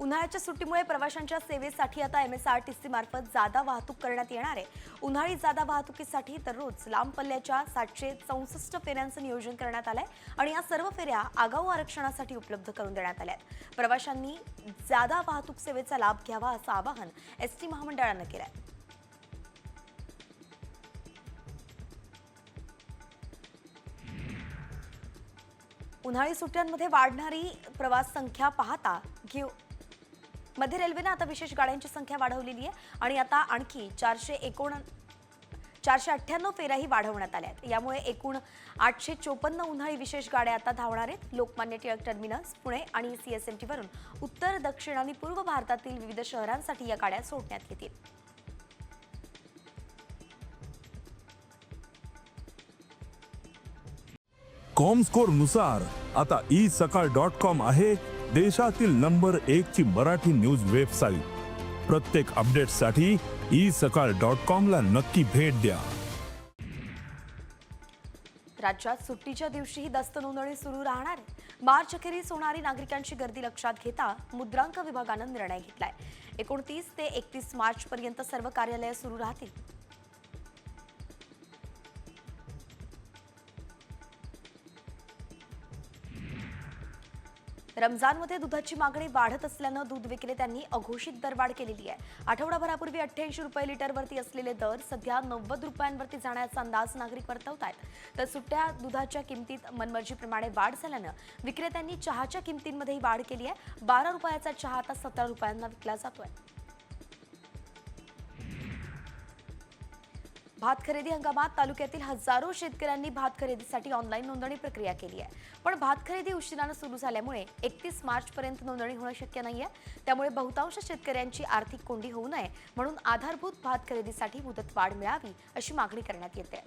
उन्हाळ्याच्या सुट्टीमुळे प्रवाशांच्या सेवेसाठी आता MSRTC मार्फत जादा वाहतूक करण्यात येणार आहे। उन्हाळी जादा वाहतुकीसाठी दररोज लांब पल्ल्याच्या 764 फेऱ्यांचं नियोजन करण्यात आलंय आणि या सर्व फेऱ्या आगाऊ आरक्षणासाठी उपलब्ध करून देण्यात आल्या आहेत। प्रवाशांनी जादा वाहतूक सेवेचा लाभ घ्यावा असं आवाहन ST महामंडळानं केलंय। उन्हाळी सुट्ट्यांमध्ये वाढणारी प्रवास संख्या पाहता मध्य रेल्वेने आता विशेष गाड्यांची संख्या वाढवलेली आहे आणि आता आणखी 498 फेऱ्याही वाढवण्यात आल्या आहेत। यामुळे एकूण 854 उन्हाळी विशेष गाड्या आता धावणार आहेत। लोकमान्य टिळक टर्मिनस, पुणे आणि CSMT वरून उत्तर, दक्षिण आणि पूर्व भारतातील विविध शहरांसाठी या गाड्या सोडण्यात येतील। कॉमस्कोर नुसार आता isakal.com आहे देशातील नंबर 1 ची मराठी न्यूज वेबसाईट। प्रत्येक अपडेटसाठी isakal.com ला नक्की भेट द्या। राज्यात सुट्टीच्या दिवशीही दस्त नोंदणी सुरू राहणार आहे। मार्च अखेरीस होणारी नागरिकांची गर्दी लक्षात घेता मुद्रांक विभागानं निर्णय घेतलाय। 29 ते 31 मार्च पर्यंत सर्व कार्यालये सुरू राहतील। रमजानमध्ये दुधाची मागणी वाढत असल्यानं दूध विक्रेत्यांनी अघोषित दरवाढ केलेली आहे। आठवडाभरापूर्वी 88 रुपये लिटरवरती असलेले दर सध्या 90 रुपयांवरती जाण्याचा अंदाज नागरिक वर्तवतायत। तर सुट्ट्या दुधाच्या किमतीत मनमर्जीप्रमाणे वाढ झाल्यानं विक्रेत्यांनी चहाच्या किमतींमध्येही वाढ केली आहे। 12 रुपयाचा चहा आता 17 रुपयांना विकला जातोय। भात खरेदी हंगामात तालुक्यातील हजारो शेतकऱ्यांनी भात खरेदीसाठी ऑनलाईन नोंदणी प्रक्रिया केली आहे। पण भात खरेदी उशिराने सुरू झाल्यामुळे 31 मार्च पर्यंत नोंदणी होणं शक्य नाहीये। त्यामुळे बहुतांश शेतकऱ्यांची आर्थिक कोंडी होऊ नये म्हणून आधारभूत भात खरेदीसाठी मुदतवाढ मिळावी अशी मागणी करण्यात येते।